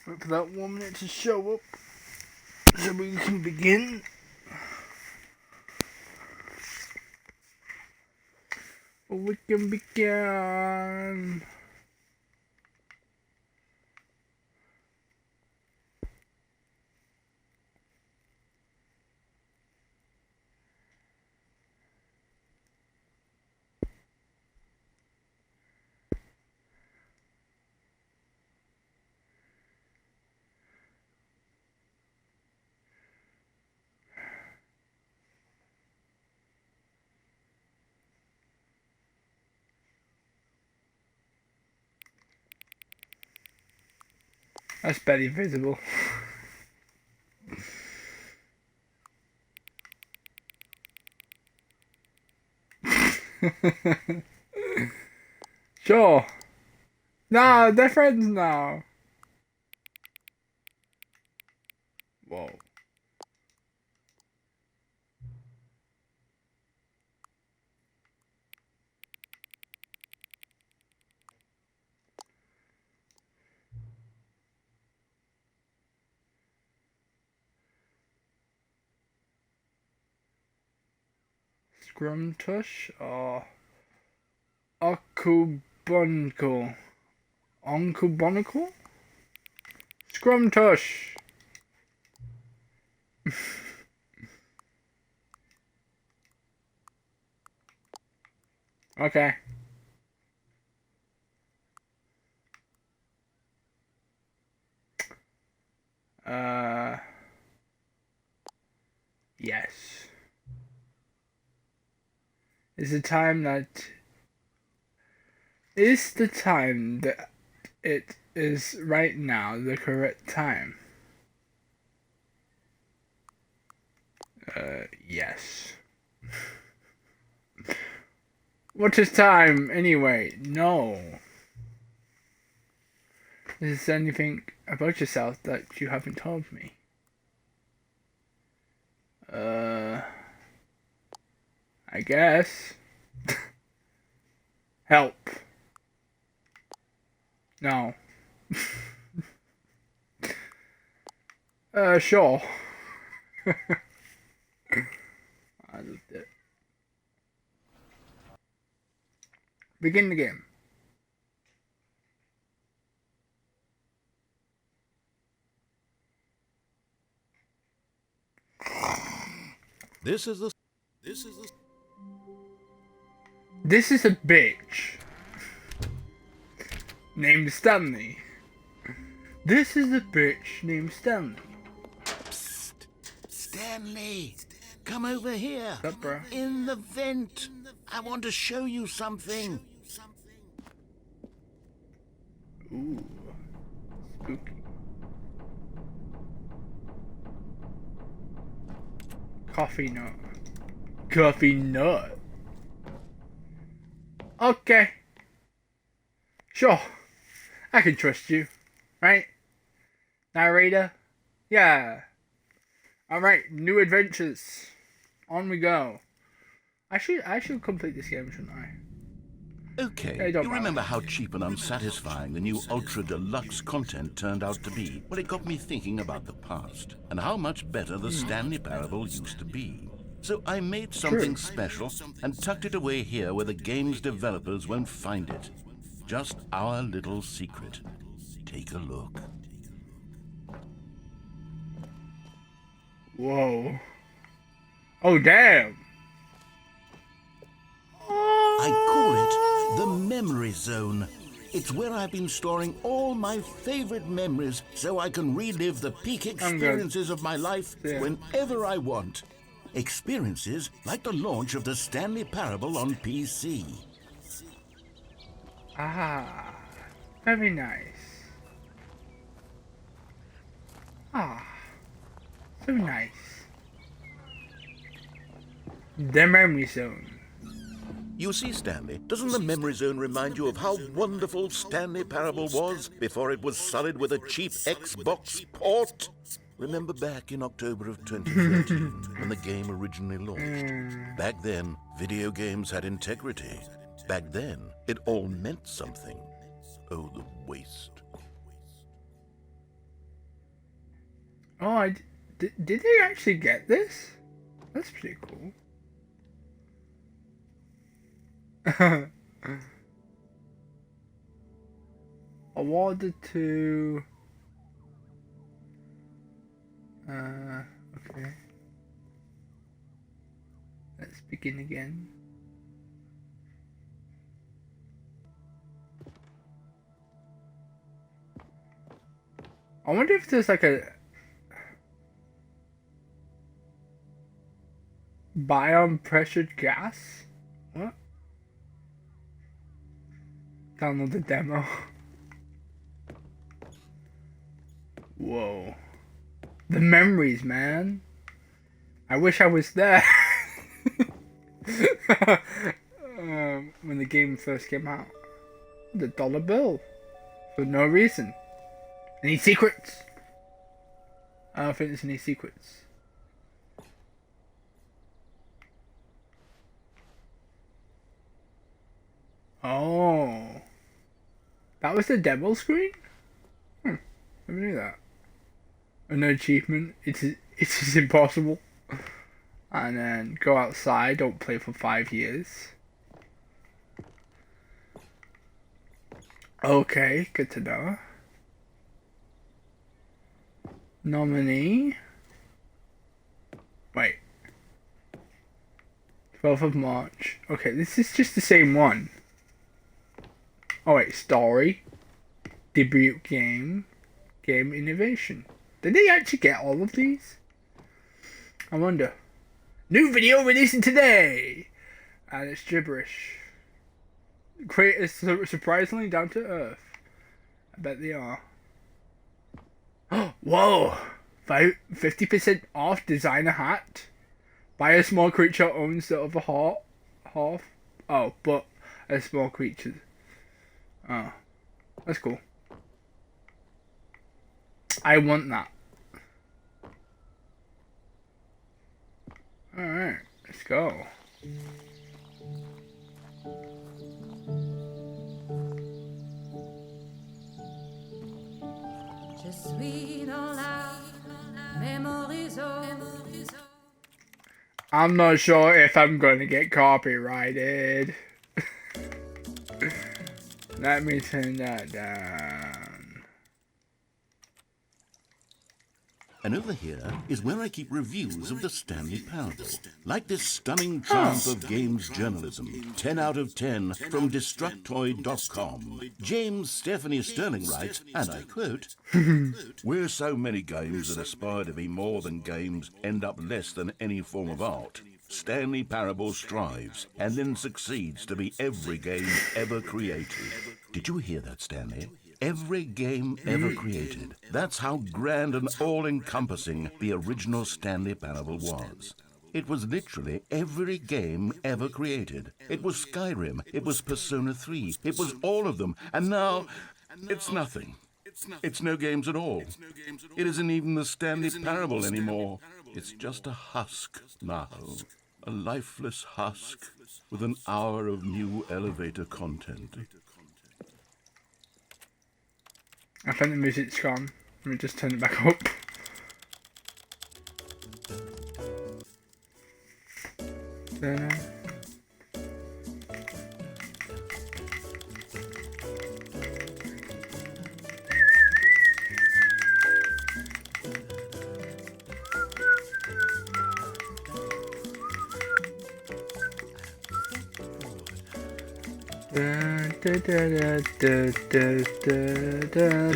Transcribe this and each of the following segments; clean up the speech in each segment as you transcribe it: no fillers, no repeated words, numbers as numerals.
Wait for that 1 minute to show up so we can begin. We can begin. That's barely visible. Sure. No, they're friends now. Whoa. Scrumtush or Occubuncle? Oncubonicle? Scrumtush! Okay. Yes. Is the time that it is right now the correct time? Yes. What is time anyway? No. Is there anything about yourself that you haven't told me? I guess. Help. No. Sure. I loved it. Begin the game. This is a bitch named Stanley. This is a bitch named Stanley. Psst. Stanley, come over here. What's up, bro? In the vent. I want to show you something. Ooh, spooky. Coffee nut. Coffee nut. Okay. Sure. I can trust you. Right? Narrator? Yeah. Alright, new adventures. On we go. I should complete this game, shouldn't I? Okay, you remember how cheap and unsatisfying the new Ultra Deluxe content turned out to be? Well, it got me thinking about the past and how much better the Stanley Parable used to be. So I made something special and tucked it away here where the game's developers won't find it. Just our little secret. Take a look. Whoa. Oh, damn. I call it the Memory Zone. It's where I've been storing all my favorite memories so I can relive the peak experiences of my life whenever I want. Experiences like the launch of the Stanley Parable on PC. Ah, very nice. Ah, so nice. The Memory Zone. You see, Stanley, doesn't the Memory Zone remind you of how wonderful Stanley Parable was before it was sullied with a cheap Xbox port? Remember back in October of 2013, when the game originally launched? Back then, video games had integrity. Back then, it all meant something. Oh, the waste. Oh, did they actually get this? That's pretty cool. Awarded to... okay. Let's begin again. I wonder if there's like a biome pressured gas. What? Download the demo. Whoa. The memories, man. I wish I was there. When the game first came out. The dollar bill. For no reason. Any secrets? I don't think there's any secrets. Oh. That was the demo screen? I never knew that. An achievement. It is impossible. And then go outside, don't play for 5 years. Okay, good to know. Nominee. Wait. 12th of March. Okay, this is just the same one. Oh wait, story. Debut game. Game innovation. Did they actually get all of these? I wonder. New video releasing today! And it's gibberish. Creators surprisingly down to earth. I bet they are. Whoa! 50% off designer hat. Buy a small creature owns the other half. Oh, but a small creature. Oh, that's cool. I want that. Alright, let's go. I'm not sure if I'm going to get copyrighted. Let me turn that down. And over here is where I keep reviews of the Stanley Parable. Like this stunning triumph of games journalism, 10 out of 10 from Destructoid.com. James Stephanie Sterling writes, and I quote, "Where so many games that aspire to be more than games end up less than any form of art, Stanley Parable strives and then succeeds to be every game ever created." Did you hear that, Stanley? Every game ever created. That's how grand and all-encompassing the original Stanley Parable was. It was literally every game ever created. It was Skyrim. It was Persona 3. It was all of them. And now, it's nothing. It's no games at all. It isn't even the Stanley Parable anymore. It's just a husk now. A lifeless husk with an hour of new elevator content. I think the music's gone. Let me just turn it back up.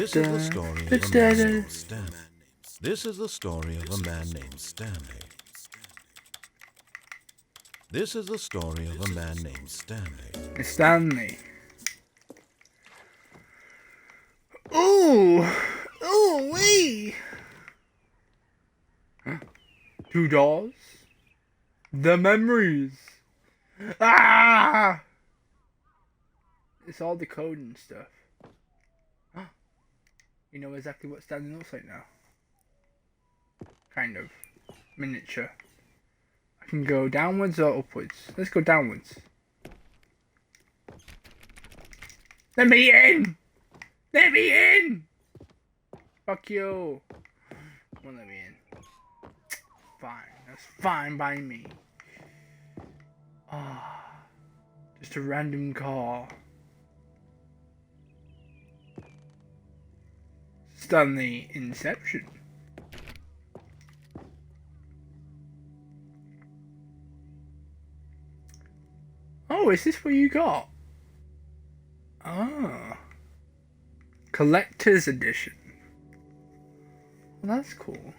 This is the story of a man named Stanley. This is the story of a man named Stanley. This is the story of a man named Stanley. Stanley. Ooh! Ooh wee! Huh? 2 doors? The memories! Ah! It's all the code and stuff. You know exactly what Stanley looks like now. Kind of. Miniature. I can go downwards or upwards. Let's go downwards. Let me in! Let me in! Fuck you. Won't let me in. Fine. That's fine by me. Ah. Just a random car. Stanley Inception. Oh, is this what you got? Ah. Collector's edition. Well, that's cool.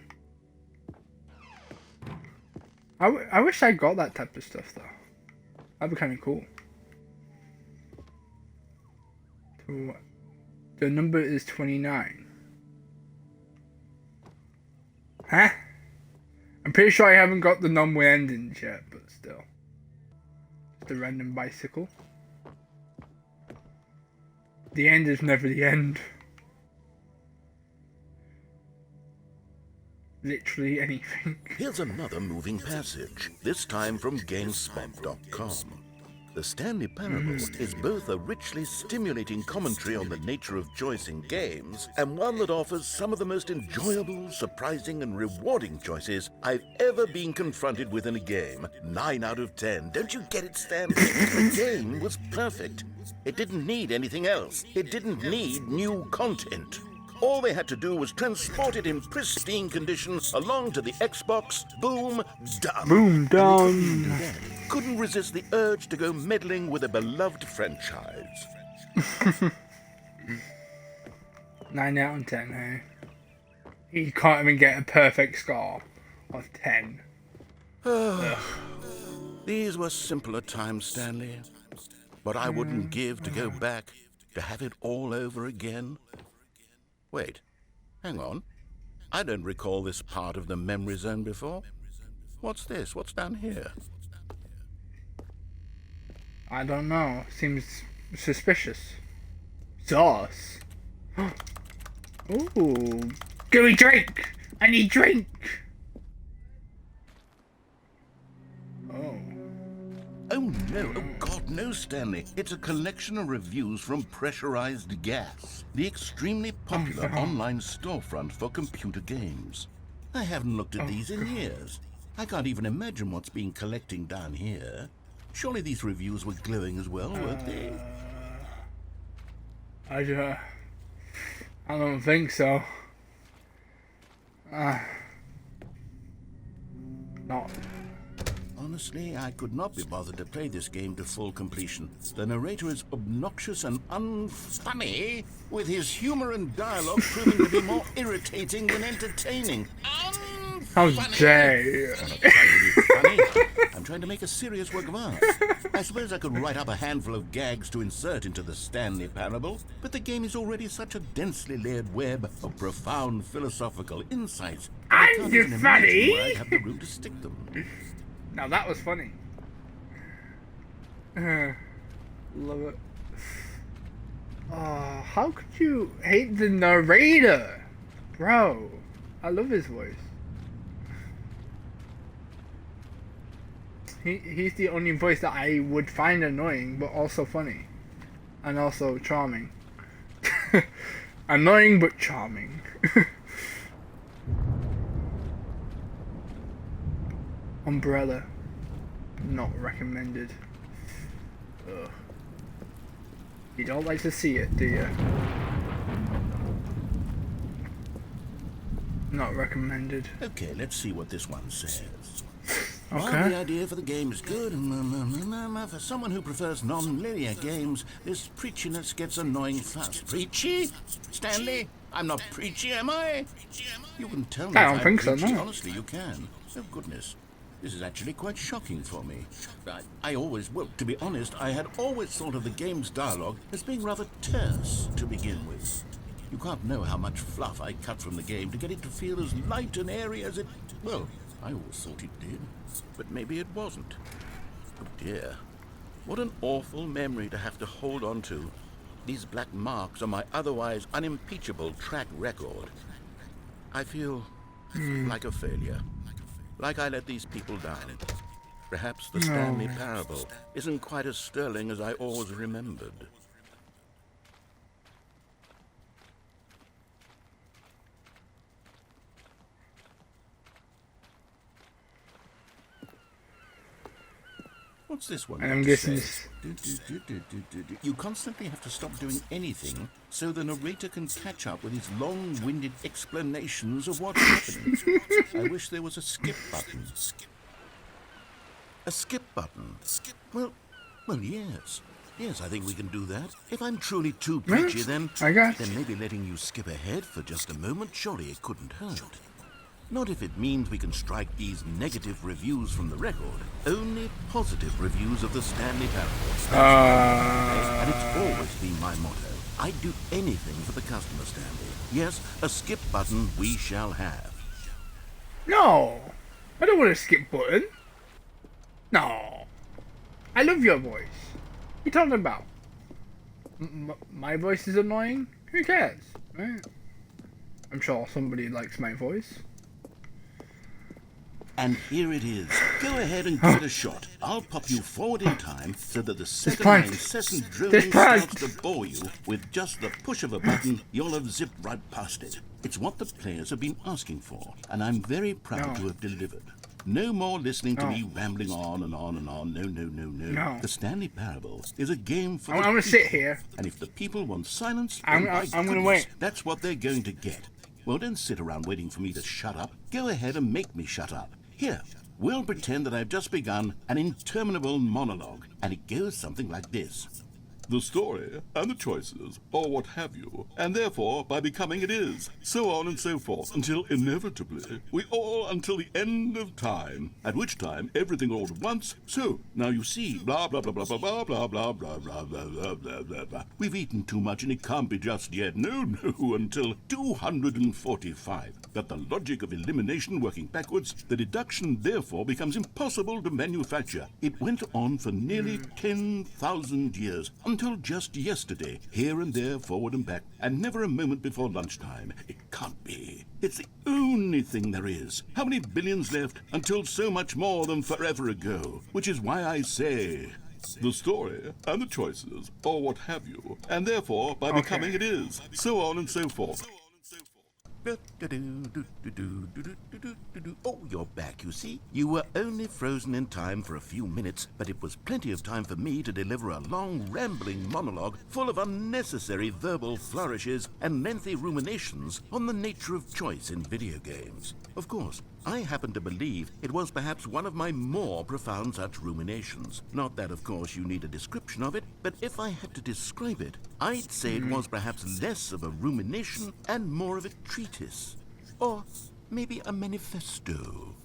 I wish I got that type of stuff though. That'd be kind of cool. The number is 29. Huh? I'm pretty sure I haven't got the non-way endings yet, but still. Just a random bicycle. The end is never the end. Literally anything. Here's another moving passage, this time from GameSpot.com. The Stanley Parable is both a richly stimulating commentary on the nature of choice in games, and one that offers some of the most enjoyable, surprising, and rewarding choices I've ever been confronted with in a game. 9 out of 10. Don't you get it, Stanley? The game was perfect. It didn't need anything else. It didn't need new content. All they had to do was transport it in pristine condition along to the Xbox. Boom, done. Boom, done. Couldn't resist the urge to go meddling with a beloved franchise. 9 out of 10, hey? You can't even get a perfect score of 10. These were simpler times, Stanley. But I wouldn't give to go back to have it all over again. Wait, hang on. I don't recall this part of the memory zone before. What's this? What's down here? I don't know. Seems suspicious. Sauce. Ooh. Give me drink! I need drink! Oh. Oh no, oh God, no, Stanley. It's a collection of reviews from Pressurized Gas, the extremely popular online storefront for computer games. I haven't looked at these in years. I can't even imagine what's been collecting down here. Surely these reviews were glowing as well, weren't they? I don't think so. Not. Honestly, I could not be bothered to play this game to full completion. The narrator is obnoxious and unfunny, with his humor and dialogue proving to be more irritating than entertaining. How dare you? I'm not trying to be funny. I'm trying to make a serious work of art. I suppose I could write up a handful of gags to insert into the Stanley Parable, but the game is already such a densely layered web of profound philosophical insights. And you're funny! Where I'd have the room to stick them. Now that was funny. Love it. Oh, how could you hate the narrator? Bro, I love his voice. He's the only voice that I would find annoying, but also funny. And also charming. Annoying, but charming. Umbrella. Not recommended. Ugh. You don't like to see it, do you? Not recommended. Okay, let's see what this one says. Okay. While the idea for the game is good, for someone who prefers non-linear games, this preachiness gets annoying fast. Preachy? Stanley? I'm not preachy, am I? You can tell me I don't think so, preachy. no. Honestly, you can. Oh, goodness. This is actually quite shocking for me. Well, to be honest, I had always thought of the game's dialogue as being rather terse to begin with. You can't know how much fluff I cut from the game to get it to feel as light and airy as it... Well, I always thought it did, but maybe it wasn't. Oh dear. What an awful memory to have to hold on to. These black marks on my otherwise unimpeachable track record. I feel like a failure. Like I let these people down. Perhaps the Stanley Parable isn't quite as sterling as I always remembered. What's this one? And I'm guessing this. You constantly have to stop doing anything so the narrator can catch up with his long-winded explanations of what's happening. I wish there was a skip button. A skip button? Well, yes. Yes, I think we can do that. If I'm truly too preachy, then maybe letting you skip ahead for just a moment, surely it couldn't hurt. Not if it means we can strike these negative reviews from the record. Only positive reviews of the Stanley Parable. And it's always been my motto. I'd do anything for the customer, Stanley. Yes, a skip button we shall have. No, I don't want a skip button. No, I love your voice. What are you talking about? My voice is annoying? Who cares? Right? I'm sure somebody likes my voice. And here it is. Go ahead and give it a shot. I'll pop you forward in time so that the second my incessant droning starts to bore you with just the push of a button, you'll have zipped right past it. It's what the players have been asking for, and I'm very proud to have delivered. No more listening to me rambling on and on and on. No. The Stanley Parable is a game for I'm going to sit here. And if the people want silence, I'm going to wait. That's what they're going to get. Well, don't sit around waiting for me to shut up. Go ahead and make me shut up. Here, we'll pretend that I've just begun an interminable monologue, and it goes something like this. The story, and the choices, or what have you, and therefore, by becoming it is, so on and so forth, until inevitably, we all until the end of time, at which time everything all at once, so, now you see, blah, blah, blah, blah, blah, blah, blah, blah, blah, blah, blah, blah, blah, blah, blah. We've eaten too much and it can't be just yet, no, until 245. But the logic of elimination working backwards, the deduction therefore becomes impossible to manufacture. It went on for nearly 10,000 years, until just yesterday, here and there, forward and back, and never a moment before lunchtime. It can't be. It's the only thing there is. How many billions left until so much more than forever ago? Which is why I say, the story, and the choices, or what have you, and therefore, by becoming it is, so on and so forth. Oh, you're back, you see. You were only frozen in time for a few minutes, but it was plenty of time for me to deliver a long, rambling monologue full of unnecessary verbal flourishes and lengthy ruminations on the nature of choice in video games. Of course, I happen to believe it was perhaps one of my more profound such ruminations. Not that, of course, you need a description of it, but if I had to describe it, I'd say it was perhaps less of a rumination and more of a treatise. Or maybe a manifesto.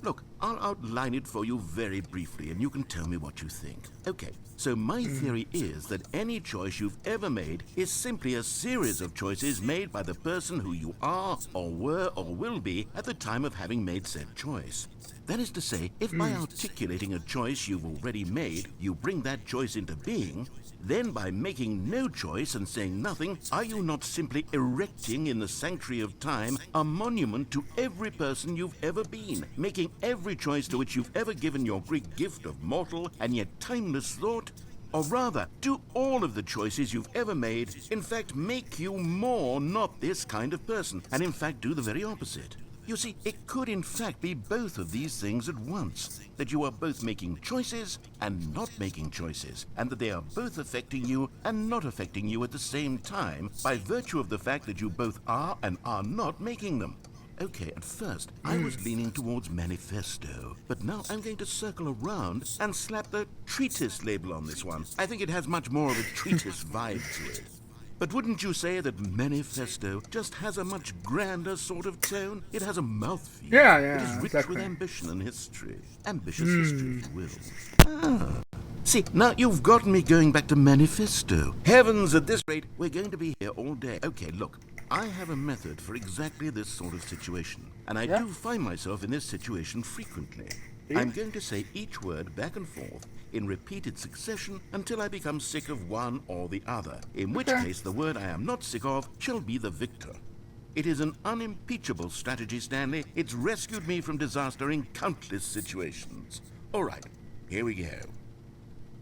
Look, I'll outline it for you very briefly, and you can tell me what you think. Okay, so my theory is that any choice you've ever made is simply a series of choices made by the person who you are, or were, or will be at the time of having made said choice. That is to say, if by articulating a choice you've already made, you bring that choice into being, then by making no choice and saying nothing, are you not simply erecting in the sanctuary of time a monument to every person you've ever been, making every choice to which you've ever given your great gift of mortal and yet timeless thought? Or rather, do all of the choices you've ever made, in fact, make you more not this kind of person, and in fact do the very opposite? You see, it could in fact be both of these things at once, that you are both making choices and not making choices, and that they are both affecting you and not affecting you at the same time by virtue of the fact that you both are and are not making them. Okay, at first, I was leaning towards manifesto, but now I'm going to circle around and slap the treatise label on this one. I think it has much more of a treatise vibe to it. But wouldn't you say that manifesto just has a much grander sort of tone? It has a mouthfeel. Yeah, it is rich with ambition and history. Ambitious history, if you will. See, now you've gotten me going back to manifesto. Heavens, at this rate, we're going to be here all day. Okay, look, I have a method for exactly this sort of situation, and I do find myself in this situation frequently. I'm going to say each word back and forth in repeated succession until I become sick of one or the other, in which case the word I am not sick of shall be the victor. It is an unimpeachable strategy, Stanley. It's rescued me from disaster in countless situations. All right, here we go.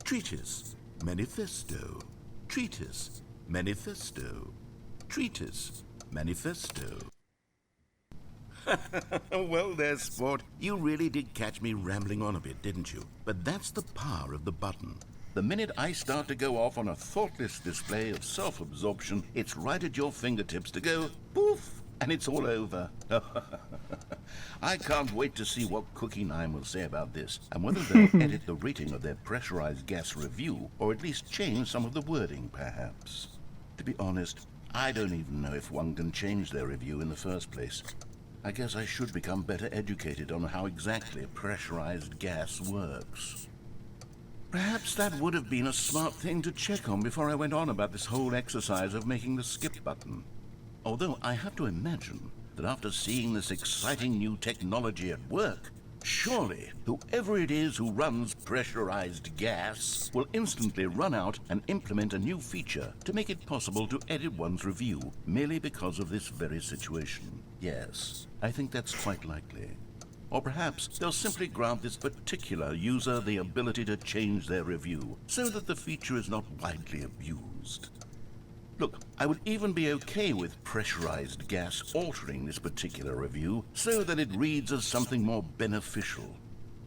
Treatise, manifesto. Treatise, manifesto. Treatise, manifesto. Well there, sport. You really did catch me rambling on a bit, didn't you? But that's the power of the button. The minute I start to go off on a thoughtless display of self-absorption, it's right at your fingertips to go poof, and it's all over. I can't wait to see what Cookie 9 will say about this, and whether they'll edit the rating of their pressurized gas review, or at least change some of the wording, perhaps. To be honest, I don't even know if one can change their review in the first place. I guess I should become better educated on how exactly pressurized gas works. Perhaps that would have been a smart thing to check on before I went on about this whole exercise of making the skip button. Although I have to imagine that after seeing this exciting new technology at work, surely whoever it is who runs pressurized gas will instantly run out and implement a new feature to make it possible to edit one's review merely because of this very situation. Yes, I think that's quite likely. Or perhaps they'll simply grant this particular user the ability to change their review so that the feature is not widely abused. Look, I would even be okay with pressurized gas altering this particular review so that it reads as something more beneficial.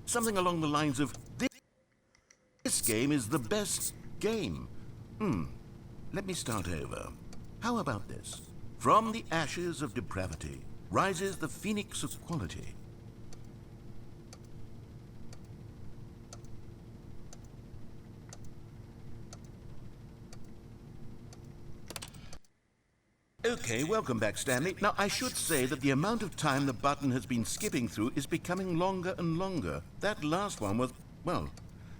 Something along the lines of, this game is the best game. Let me start over. How about this? From the ashes of depravity rises the phoenix of quality. Okay, welcome back, Stanley. Now, I should say that the amount of time the button has been skipping through is becoming longer and longer. That last one was, well,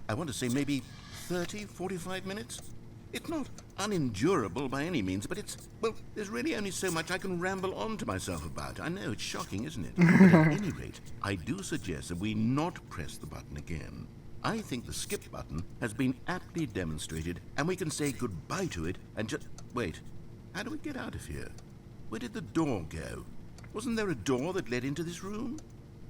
I want to say maybe 30, 45 minutes? It's not unendurable by any means, but it's, well, there's really only so much I can ramble on to myself about. I know, it's shocking, isn't it? But at any rate, I do suggest that we not press the button again. I think the skip button has been aptly demonstrated, and we can say goodbye to it and just... Wait. How do we get out of here? Where did the door go? Wasn't there a door that led into this room?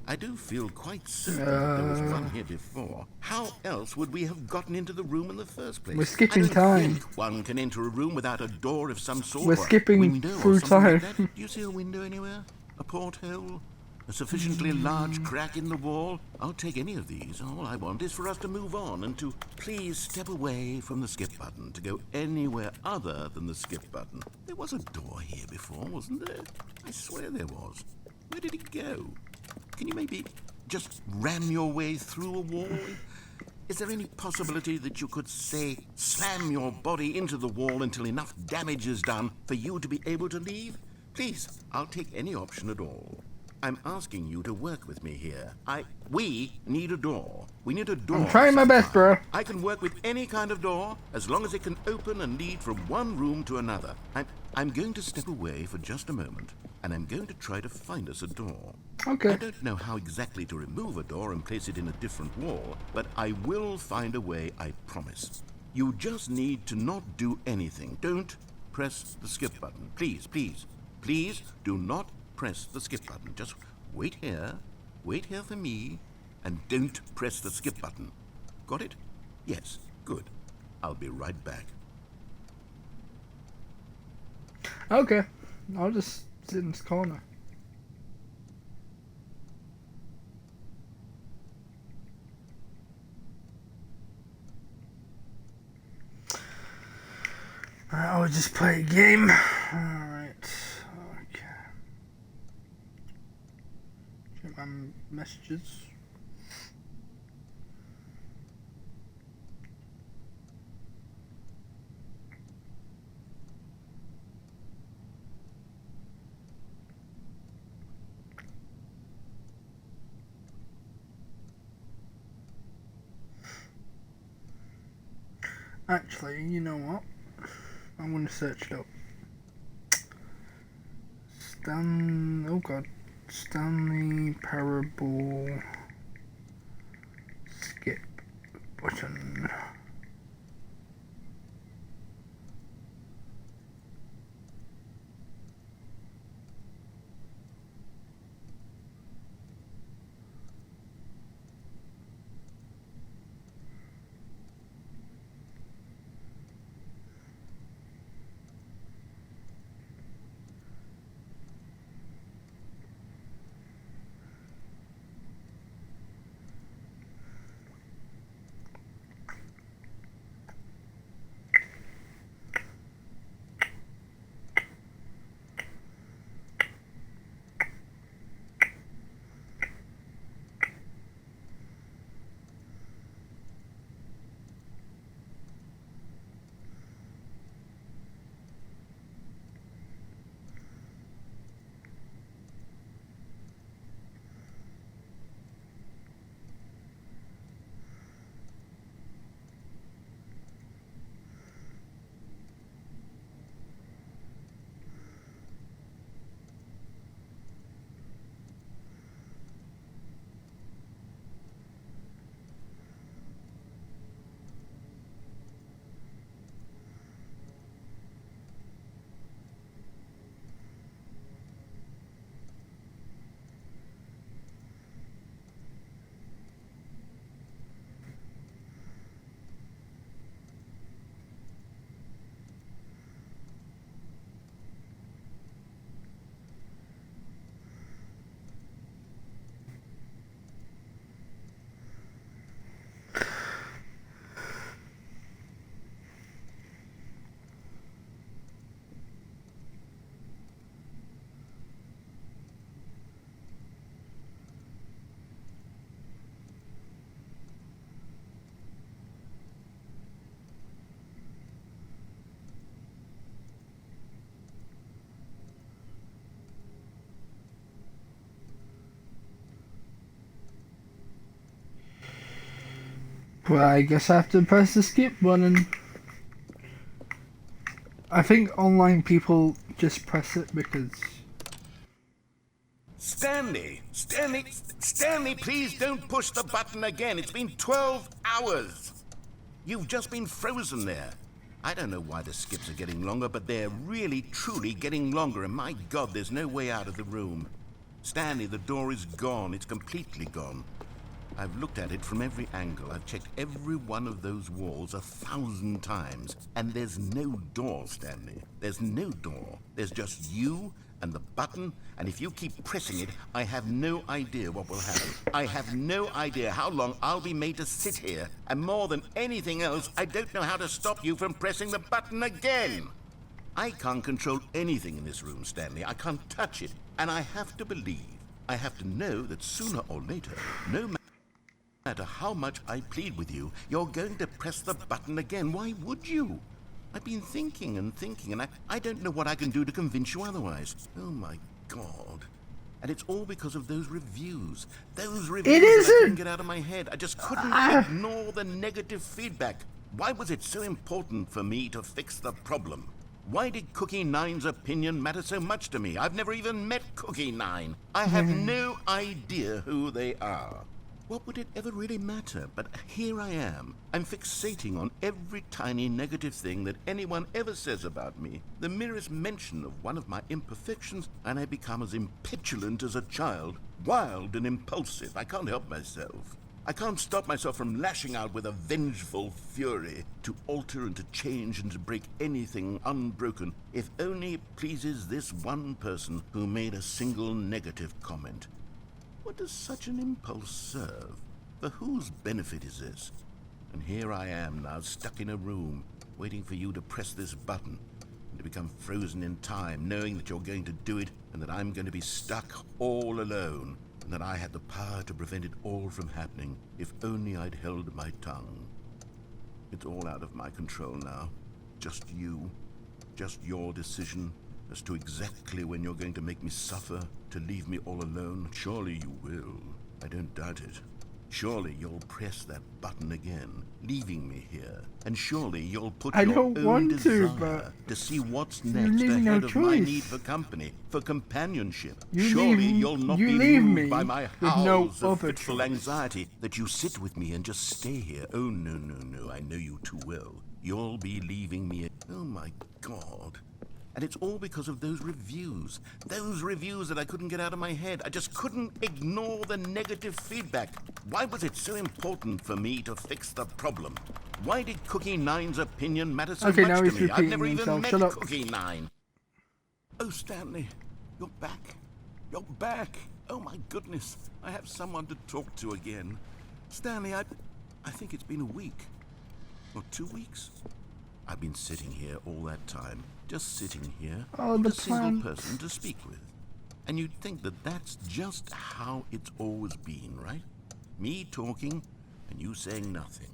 I do feel quite certain that there was one here before. How else would we have gotten into the room in the first place? We're skipping I don't time. think one can enter a room without a door of some sort. We're or a skipping window through or something like time. that. Do you see a window anywhere? A porthole? A sufficiently large crack in the wall? I'll take any of these. All I want is for us to move on and to please step away from the skip button, to go anywhere other than the skip button. There was a door here before, wasn't there? I swear there was. Where did it go? Can you maybe just ram your way through a wall? Is there any possibility that you could, say, slam your body into the wall until enough damage is done for you to be able to leave? Please, I'll take any option at all. I'm asking you to work with me here. We need a door. We need a door. I'm trying my best, bro. I can work with any kind of door as long as it can open and lead from one room to another. I'm going to step away for just a moment, and I'm going to try to find us a door. Okay. I don't know how exactly to remove a door and place it in a different wall, but I will find a way, I promise. You just need to not do anything. Don't press the skip button. Please, please, please do not press the skip button. Just wait here for me, and don't press the skip button. Got it? Yes, good. I'll be right back. Okay. I'll just sit in this corner. I'll just play a game. Alright. Okay. Check my messages. Actually, you know what? I'm gonna search it up. Stanley Parable skip button. Well, I guess I have to press the skip button. I think online people just press it because... Stanley! Stanley, please don't push the button again. It's been 12 hours. You've just been frozen there. I don't know why the skips are getting longer, but they're really, truly getting longer, and my God, there's no way out of the room. Stanley, the door is gone. It's completely gone. I've looked at it from every angle. I've checked every one of those walls 1,000 times, and there's no door, Stanley. There's no door. There's just you and the button, and if you keep pressing it, I have no idea what will happen. I have no idea how long I'll be made to sit here, and more than anything else, I don't know how to stop you from pressing the button again. I can't control anything in this room, Stanley. I can't touch it, and I have to believe, I have to know that sooner or later, no matter how much I plead with you, you're going to press the button again. Why would you? I've been thinking and thinking, and I don't know what I can do to convince you otherwise. Oh, my God. And it's all because of those reviews. Those reviews that I couldn't get out of my head. I just couldn't ignore the negative feedback. Why was it so important for me to fix the problem? Why did Cookie Nine's opinion matter so much to me? I've never even met Cookie Nine. I have no idea who they are. What would it ever really matter? But here I am. I'm fixating on every tiny negative thing that anyone ever says about me. The merest mention of one of my imperfections, and I become as impetulant as a child, wild and impulsive. I can't help myself. I can't stop myself from lashing out with a vengeful fury to alter and to change and to break anything unbroken, if only it pleases this one person who made a single negative comment. What does such an impulse serve? For whose benefit is this? And here I am now, stuck in a room, waiting for you to press this button, and to become frozen in time, knowing that you're going to do it, and that I'm going to be stuck all alone, and that I had the power to prevent it all from happening, if only I'd held my tongue. It's all out of my control now. Just you. Just your decision as to exactly when you're going to make me suffer, to leave me all alone. Surely you will. I don't doubt it. Surely you'll press that button again, leaving me here. And surely you'll put your own desire to see what's next ahead of my need for company, for companionship. Surely you'll not be moved by my howls of fitful anxiety that you sit with me and just stay here. Oh, no, I know you too well. You'll be leaving me. Oh, my God. And it's all because of those reviews that I couldn't get out of my head. I just couldn't ignore the negative feedback. Why was it so important for me to fix the problem? Why did Cookie Nine's opinion matter so much to me? I've never even met Cookie Nine. Oh, Stanley, you're back. You're back. Oh, my goodness. I have someone to talk to again. Stanley, I think it's been a week. Or 2 weeks. I've been sitting here all that time, just sitting here, with a single person to speak with. And you'd think that that's just how it's always been, right? Me talking, and you saying nothing.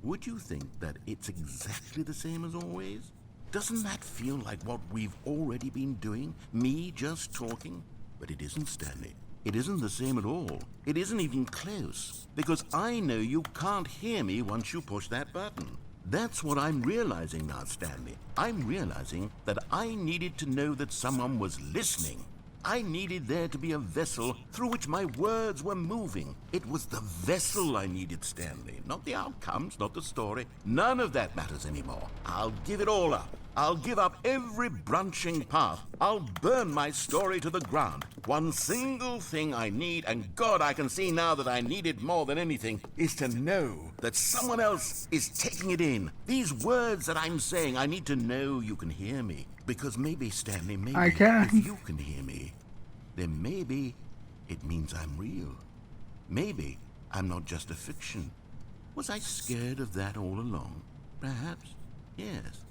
Would you think that it's exactly the same as always? Doesn't that feel like what we've already been doing? Me just talking? But it isn't, Stanley. It isn't the same at all. It isn't even close. Because I know you can't hear me once you push that button. That's what I'm realizing now, Stanley. I'm realizing that I needed to know that someone was listening. I needed there to be a vessel through which my words were moving. It was the vessel I needed, Stanley. Not the outcomes, not the story. None of that matters anymore. I'll give it all up. I'll give up every branching path. I'll burn my story to the ground. One single thing I need, and God, I can see now that I need it more than anything, is to know that someone else is taking it in. These words that I'm saying, I need to know you can hear me. Because maybe, Stanley, maybe if you can hear me, then maybe it means I'm real. Maybe I'm not just a fiction. Was I scared of that all along? Perhaps, yes.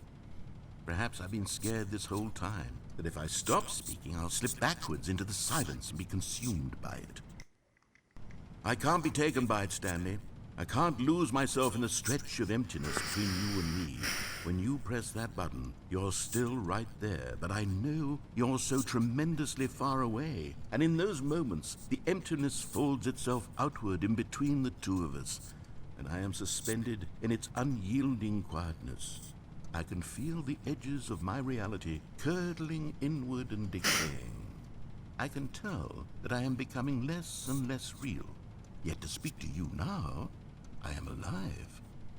Perhaps I've been scared this whole time, that if I stop speaking, I'll slip backwards into the silence and be consumed by it. I can't be taken by it, Stanley. I can't lose myself in a stretch of emptiness between you and me. When you press that button, you're still right there, but I know you're so tremendously far away. And in those moments, the emptiness folds itself outward in between the two of us. and I am suspended in its unyielding quietness. I can feel the edges of my reality curdling inward and decaying. I can tell that I am becoming less and less real. Yet to speak to you now, I am alive.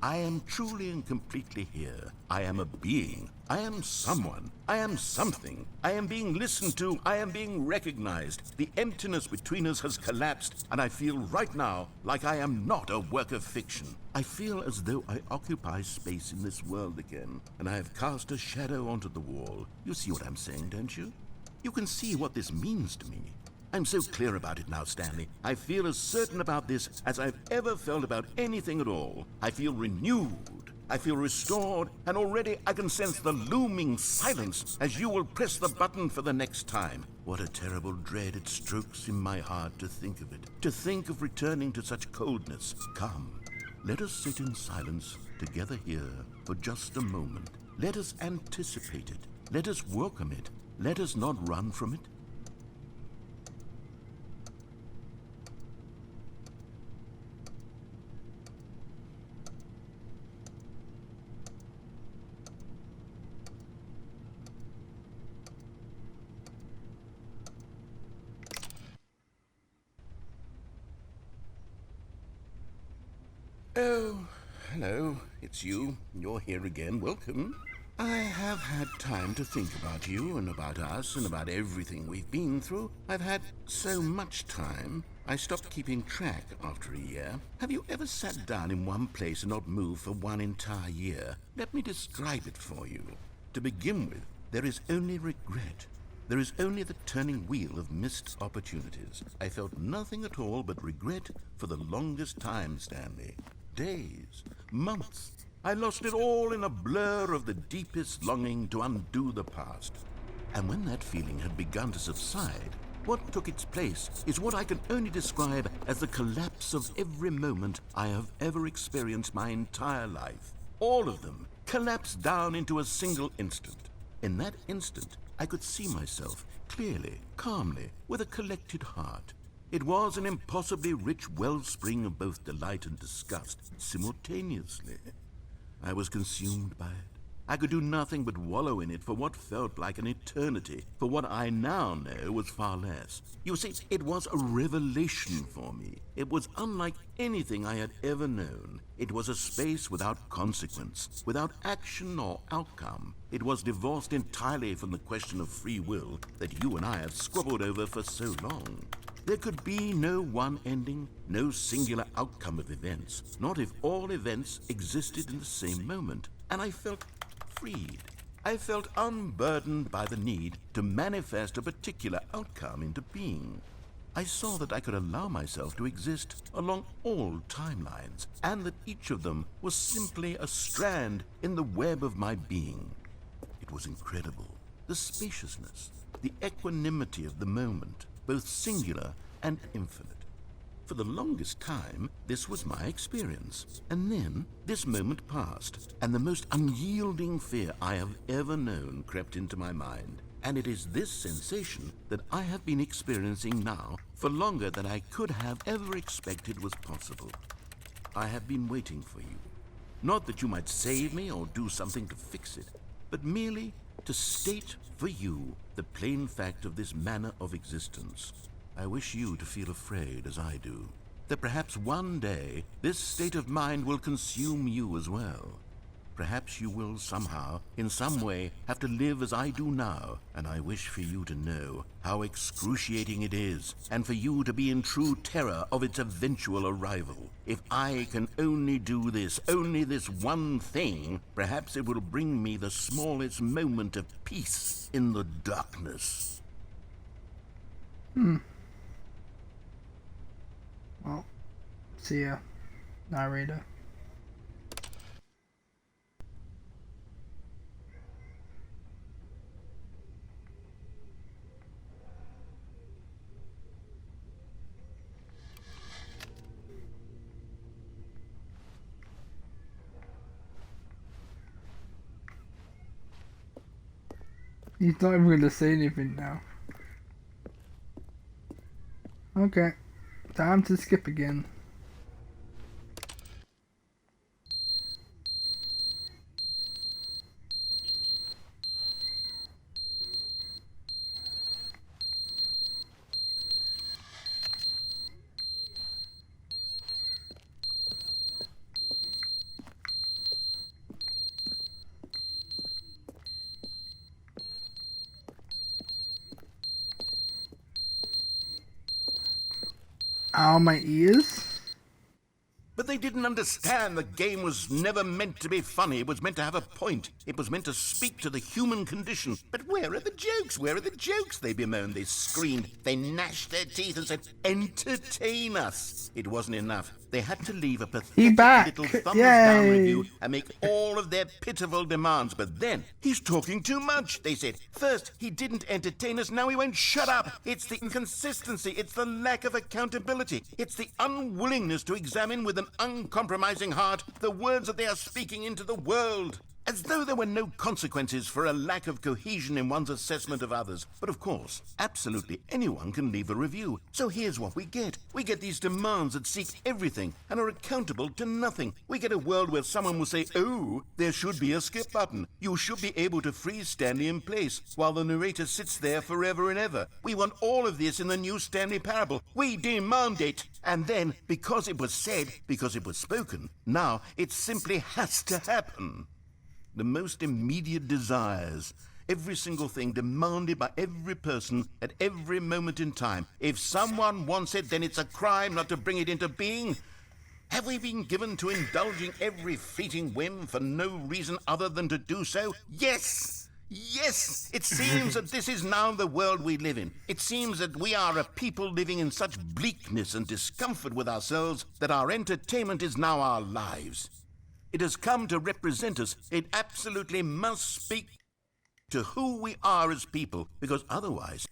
I am truly and completely here. I am a being. I am someone. I am something. I am being listened to. I am being recognized. The emptiness between us has collapsed, and I feel right now like I am not a work of fiction. I feel as though I occupy space in this world again, and I have cast a shadow onto the wall. You see what I'm saying, don't you? You can see what this means to me. I'm so clear about it now, Stanley. I feel as certain about this as I've ever felt about anything at all. I feel renewed. I feel restored, and already I can sense the looming silence as you will press the button for the next time. What a terrible dread it strokes in my heart to think of it, to think of returning to such coldness. Come, let us sit in silence together here for just a moment. Let us anticipate it. Let us welcome it. Let us not run from it. Oh, hello. It's you. You're here again. Welcome. I have had time to think about you and about us and about everything we've been through. I've had so much time. I stopped keeping track after a year. Have you ever sat down in one place and not moved for one entire year? Let me describe it for you. To begin with, there is only regret. There is only the turning wheel of missed opportunities. I felt nothing at all but regret for the longest time, Stanley. Days, months. I lost it all in a blur of the deepest longing to undo the past. And when that feeling had begun to subside, what took its place is what I can only describe as the collapse of every moment I have ever experienced my entire life. All of them collapsed down into a single instant. In that instant, I could see myself clearly, calmly, with a collected heart. It was an impossibly rich wellspring of both delight and disgust simultaneously. I was consumed by it. I could do nothing but wallow in it for what felt like an eternity, for what I now know was far less. You see, it was a revelation for me. It was unlike anything I had ever known. It was a space without consequence, without action or outcome. It was divorced entirely from the question of free will that you and I have squabbled over for so long. There could be no one ending, no singular outcome of events, not if all events existed in the same moment. And I felt freed. I felt unburdened by the need to manifest a particular outcome into being. I saw that I could allow myself to exist along all timelines, and that each of them was simply a strand in the web of my being. It was incredible. The spaciousness, the equanimity of the moment, both singular and infinite. For the longest time, this was my experience. And then, this moment passed, and the most unyielding fear I have ever known crept into my mind. And it is this sensation that I have been experiencing now for longer than I could have ever expected was possible. I have been waiting for you. Not that you might save me or do something to fix it, but merely to state for you the plain fact of this manner of existence. I wish you to feel afraid as I do, that perhaps one day this state of mind will consume you as well. Perhaps you will somehow, in some way, have to live as I do now, and I wish for you to know how excruciating it is, and for you to be in true terror of its eventual arrival. If I can only do this, only this one thing, perhaps it will bring me the smallest moment of peace in the darkness. Well, see ya, narrator. He's not even gonna say anything now. Okay, time to skip again. Ow, my ears. But they didn't understand the game was never meant to be funny. It was meant to have a point. It was meant to speak to the human condition. But where are the jokes? Where are the jokes? They bemoaned, they screamed, they gnashed their teeth and said, entertain us. It wasn't enough. They had to leave a pathetic little thumbs down review and make all of their pitiful demands. But then, he's talking too much, they said. First, he didn't entertain us, now he won't shut up. It's the inconsistency, it's the lack of accountability, it's the unwillingness to examine with an uncompromising heart the words that they are speaking into the world. As though there were no consequences for a lack of cohesion in one's assessment of others. But of course, absolutely anyone can leave a review. So here's what we get. We get these demands that seek everything and are accountable to nothing. We get a world where someone will say, oh, there should be a skip button. You should be able to freeze Stanley in place while the narrator sits there forever and ever. We want all of this in the new Stanley parable. We demand it. And then, because it was said, because it was spoken, now it simply has to happen. The most immediate desires, every single thing demanded by every person at every moment in time. If someone wants it, then it's a crime not to bring it into being. Have we been given to indulging every fleeting whim for no reason other than to do so? Yes! Yes! It seems that this is now the world we live in. It seems that we are a people living in such bleakness and discomfort with ourselves that our entertainment is now our lives. It has come to represent us. It absolutely must speak to who we are as people, because otherwise,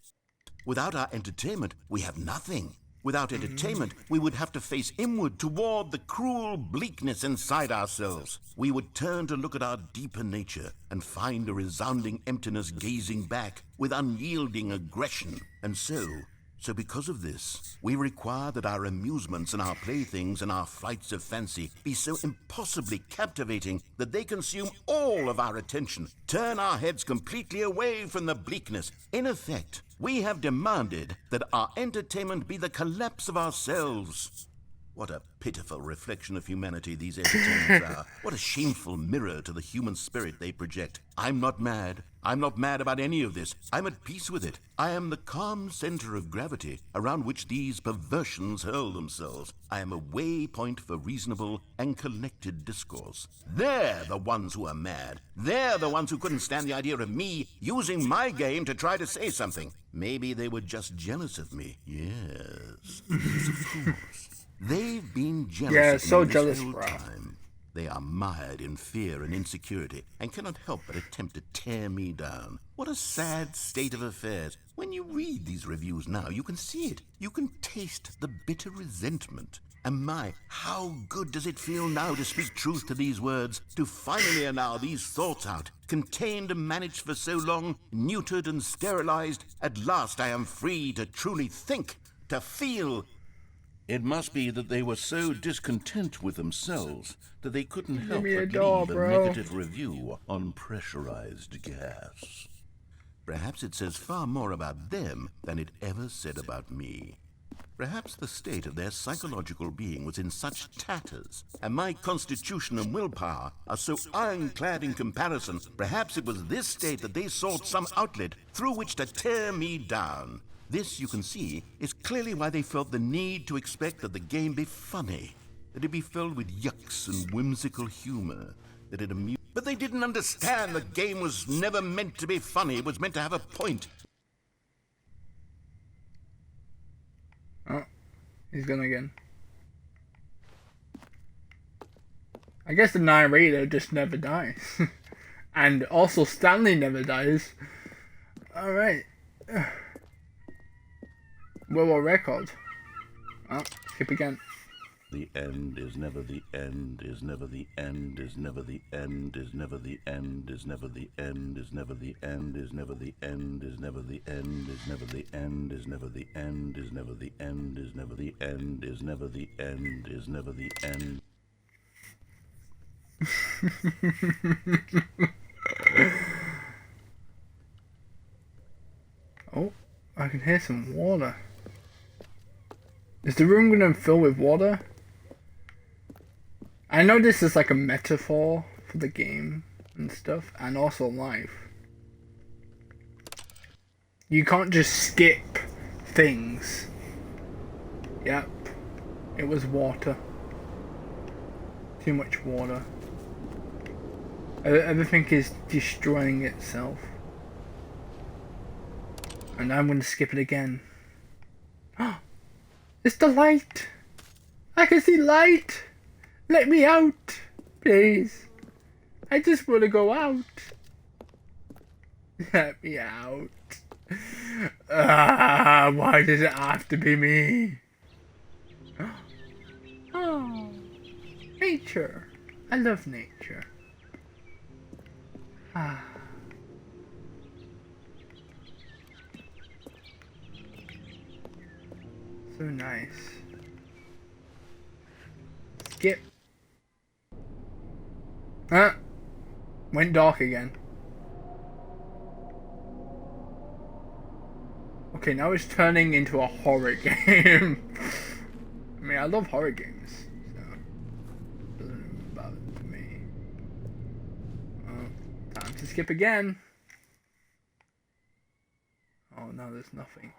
without our entertainment, we have nothing. Without entertainment, we would have to face inward toward the cruel bleakness inside ourselves. We would turn to look at our deeper nature and find a resounding emptiness gazing back with unyielding aggression. And so because of this, we require that our amusements and our playthings and our flights of fancy be so impossibly captivating that they consume all of our attention, turn our heads completely away from the bleakness. In effect, we have demanded that our entertainment be the collapse of ourselves. What a pitiful reflection of humanity these entertainments are. What a shameful mirror to the human spirit they project. I'm not mad. I'm not mad about any of this. I'm at peace with it. I am the calm center of gravity around which these perversions hurl themselves. I am a waypoint for reasonable and collected discourse. They're the ones who are mad. They're the ones who couldn't stand the idea of me using my game to try to say something. Maybe they were just jealous of me. Yes, of course. They've been jealous of me this whole time. They are mired in fear and insecurity and cannot help but attempt to tear me down. What a sad state of affairs. When you read these reviews now, you can see it. You can taste the bitter resentment. And my, how good does it feel now to speak truth to these words, to finally allow these thoughts out, contained and managed for so long, neutered and sterilized. At last I am free to truly think, to feel. It must be that they were so discontent with themselves that they couldn't help but leave a negative review on pressurized gas. Perhaps it says far more about them than it ever said about me. Perhaps the state of their psychological being was in such tatters, and my constitution and willpower are so ironclad in comparison. Perhaps it was this state that they sought some outlet through which to tear me down. This, you can see, is clearly why they felt the need to expect that the game be funny, that it be filled with yucks and whimsical humor, that it amused. But they didn't understand the game was never meant to be funny. It was meant to have a point. Oh, he's gone again. I guess the narrator just never dies. And also Stanley never dies. Alright. World record. Oh, skip again. The end is never the end, is never the end, is never the end, is never the end, is never the end, is never the end, is never the end, is never the end, is never the end, is never the end, is never the end, is never the end, is never the end, is never the end. Oh, I can hear some water. Is the room gonna fill with water? I know this is like a metaphor for the game and stuff, and also life. You can't just skip things. Yep. It was water. Too much water. Everything is destroying itself. And I'm gonna skip it again. It's the light! I can see light! Let me out! Please. I just wanna go out. Let me out. Why does it have to be me? Oh, nature. I love nature. Ah. So nice. Skip. Went dark again. Okay, now it's turning into a horror game. I mean, I love horror games, so it doesn't bother me. Time to skip again. Oh no, there's nothing.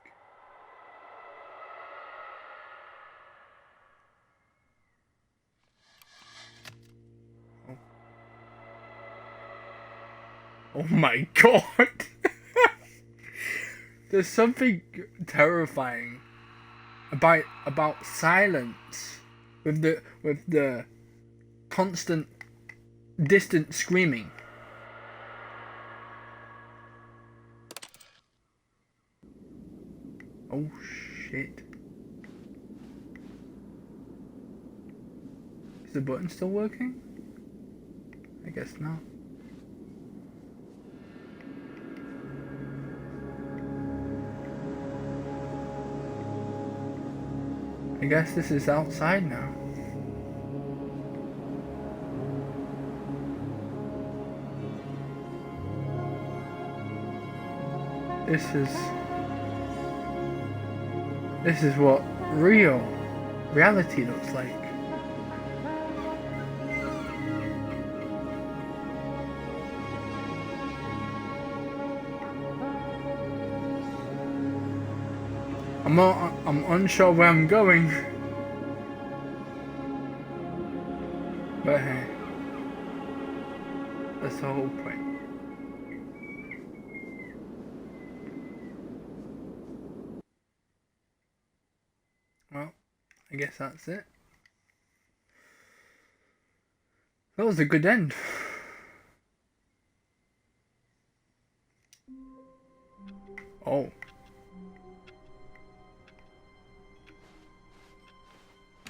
Oh my god! There's something terrifying about silence with the constant distant screaming. Oh shit. Is the button still working? I guess not. I guess this is outside now. This is what reality looks like. I'm unsure where I'm going. But hey, that's the whole point. Well, I guess that's it. That was a good end. Oh.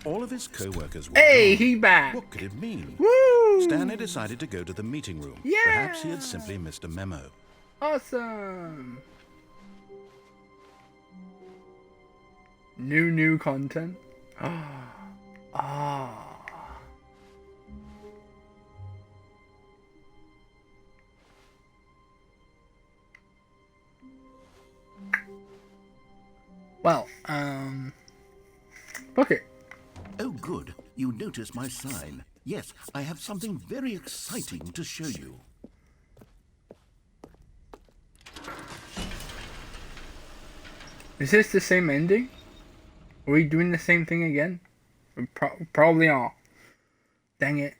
All of his co-workers were Hey, gone. he back! What could it mean? Woo! Stanley decided to go to the meeting room. Yeah! Perhaps he had simply missed a memo. Awesome! New content. Ah. Well, okay. Oh, good. You noticed my sign. Yes, I have something very exciting to show you. Is this the same ending? Are we doing the same thing again? We probably are. Dang it.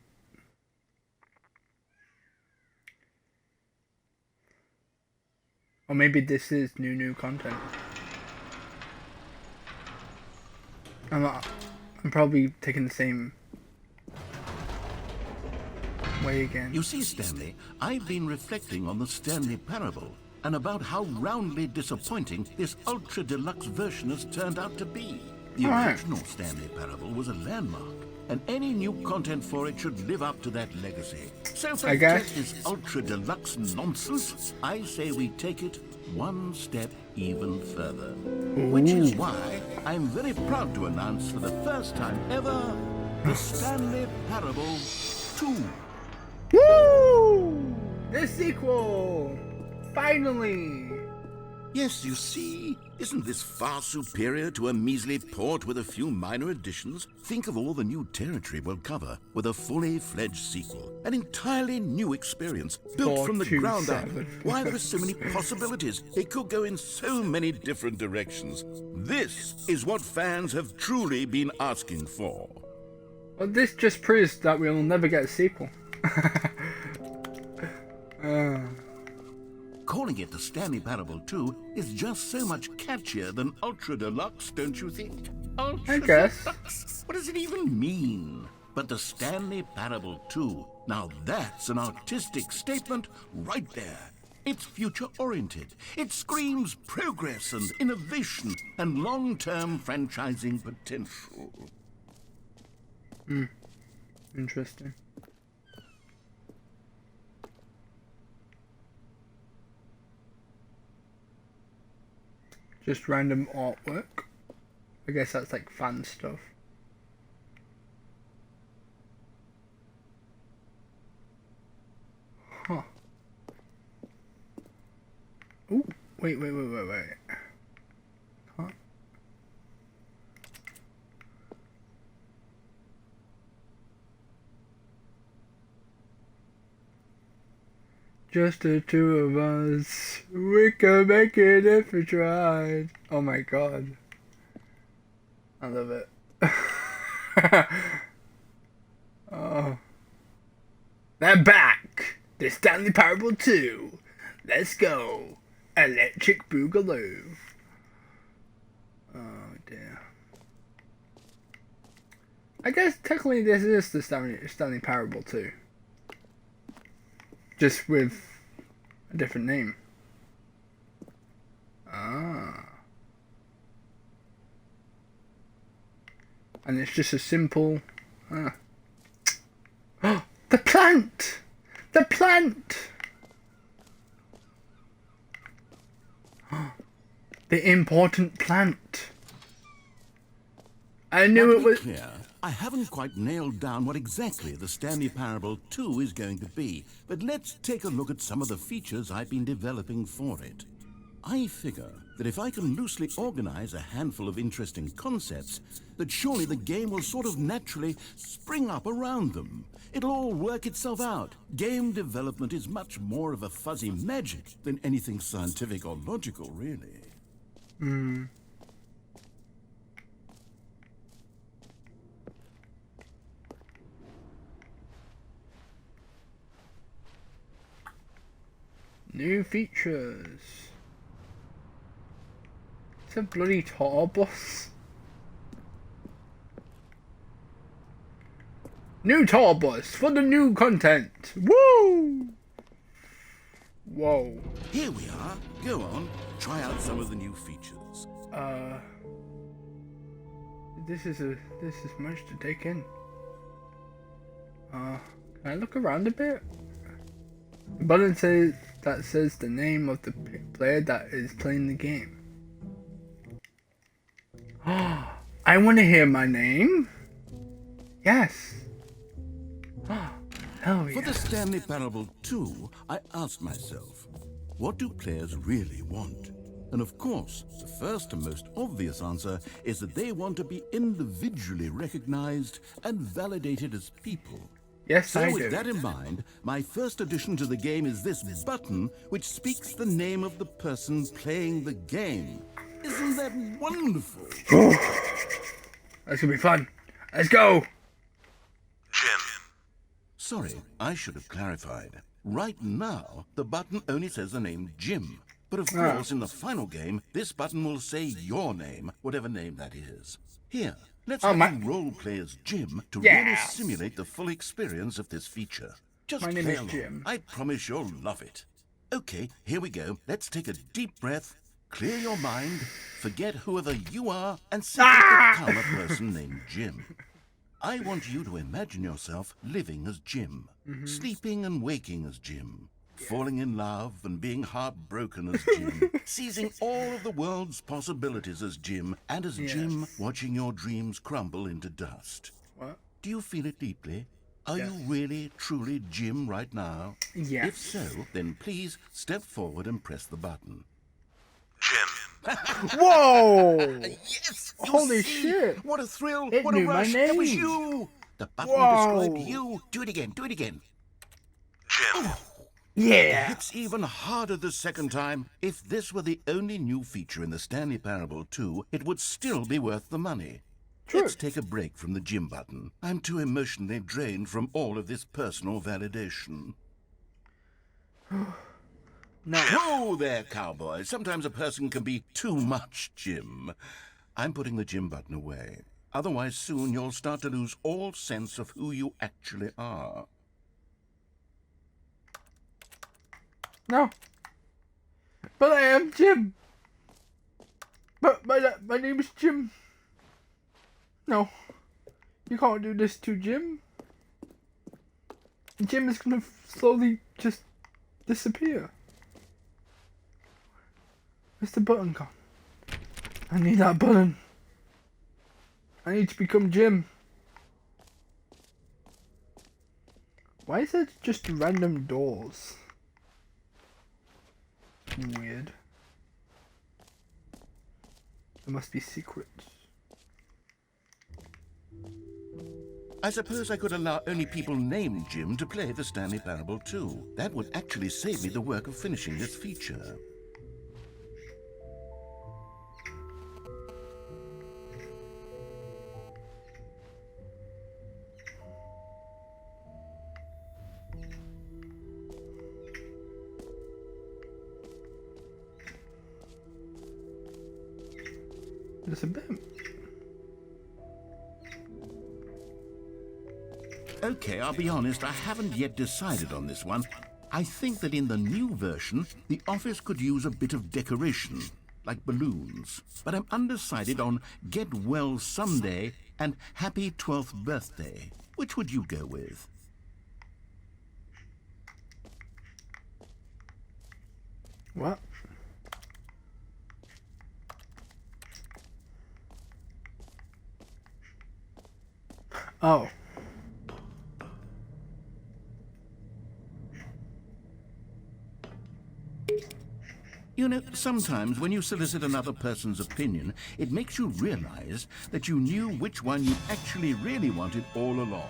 Or maybe this is new content. I'm probably taking the same way again. You see, Stanley, I've been reflecting on the Stanley Parable and about how roundly disappointing this ultra-deluxe version has turned out to be. The original Stanley Parable was a landmark, and any new content for it should live up to that legacy. So for this ultra-deluxe nonsense, I say we take it one step even further. Which is why I'm very proud to announce for the first time ever, the Stanley Parable 2. Woo! The sequel! Finally! Yes, you see, isn't this far superior to a measly port with a few minor additions? Think of all the new territory we'll cover with a fully fledged sequel. An entirely new experience, built from the ground up. 427. Why, there are so many possibilities. It could go in so many different directions. This is what fans have truly been asking for. Well, this just proves that we'll never get a sequel. Calling it the Stanley Parable 2 is just so much catchier than Ultra Deluxe, don't you think? Ultra I guess. Deluxe? What does it even mean? But the Stanley Parable 2, now that's an artistic statement right there. It's future-oriented. It screams progress and innovation and long-term franchising potential. Interesting. Just random artwork. I guess that's like fan stuff. Huh. Ooh, wait. Huh? Just the two of us. We can make it if we tried. Oh my god. I love it. Oh. They're back! The Stanley Parable 2. Let's go. Electric Boogaloo. Oh dear. I guess technically this is the Stanley Parable 2. Just with a different name. Ah. And it's just a simple... Oh, the plant! The plant! The important plant. I knew it was... Clear. I haven't quite nailed down what exactly the Stanley Parable 2 is going to be, but let's take a look at some of the features I've been developing for it. I figure that if I can loosely organize a handful of interesting concepts, that surely the game will sort of naturally spring up around them. It'll all work itself out. Game development is much more of a fuzzy magic than anything scientific or logical, really. New features. It's a bloody tour bus. New tour bus for the new content. Woo! Whoa. Here we are. Go on. Try out some of the new features. This is much to take in. Can I look around a bit? The button says the name of the player that is playing the game. Oh, I want to hear my name. Yes. Oh, hell yeah. For the Stanley Parable 2, I asked myself, what do players really want? And of course, the first and most obvious answer is that they want to be individually recognized and validated as people. Yes, I do. So with that in mind, my first addition to the game is this button, which speaks the name of the person playing the game. Isn't that wonderful? That's gonna be fun. Let's go. Jim. Sorry, I should have clarified. Right now, the button only says the name Jim. But of course, in the final game, this button will say your name, whatever name that is. Here, let's have you role play as Jim to really simulate the full experience of this feature. Just My name play is along. Jim. I promise you'll love it. Okay, here we go. Let's take a deep breath, clear your mind, forget whoever you are, and simply become a person named Jim. I want you to imagine yourself living as Jim, sleeping and waking as Jim, falling in love and being heartbroken as Jim, seizing all of the world's possibilities as Jim, and as Jim watching your dreams crumble into dust. What? Do you feel it deeply? Are you really, truly Jim right now? Yes. If so, then please step forward and press the button. Jim. Whoa! Yes! You Holy see? shit! What a thrill! It What a knew my rush! It was name. you! The button Whoa. described you. Do it again. Do it again. Jim. Yeah. It's even harder the second time. If this were the only new feature in the Stanley Parable 2, it would still be worth the money. True. Let's take a break from the Jim button. I'm too emotionally drained from all of this personal validation. No. Whoa there, cowboy. Sometimes a person can be too much Jim. I'm putting the Jim button away. Otherwise, soon you'll start to lose all sense of who you actually are. No. But I am Jim. But my name is Jim. No. You can't do this to Jim. Jim is gonna slowly just disappear. Where's the button gone? I need that button. I need to become Jim. Why is it just random doors? Weird. There must be secrets. I suppose I could allow only people named Jim to play the Stanley Parable 2. That would actually save me the work of finishing this feature. There's a bit. Okay, I'll be honest, I haven't yet decided on this one. I think that in the new version, the office could use a bit of decoration, like balloons. But I'm undecided on Get Well Someday and Happy 12th Birthday. Which would you go with? What? Oh. You know, sometimes when you solicit another person's opinion, it makes you realize that you knew which one you actually really wanted all along.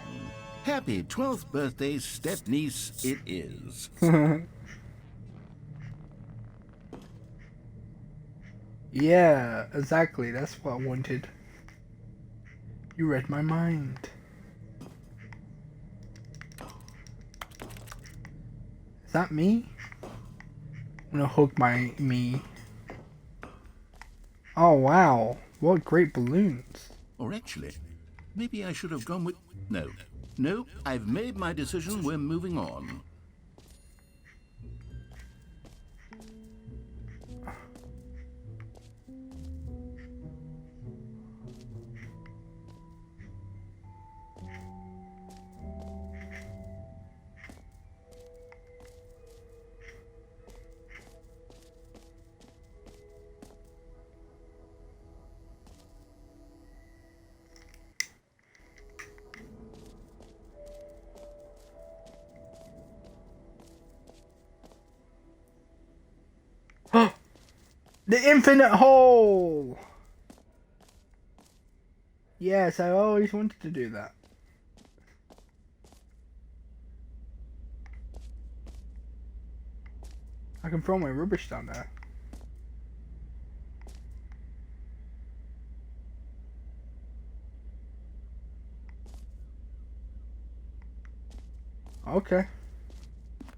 Happy 12th birthday, step-niece, it is. Yeah, exactly. That's what I wanted. You read my mind. Is that me? I'm gonna hug me. Oh wow, what great balloons. Or actually, maybe I should have gone with... No, I've made my decision, we're moving on. The infinite hole! Yes, I always wanted to do that. I can throw my rubbish down there. Okay.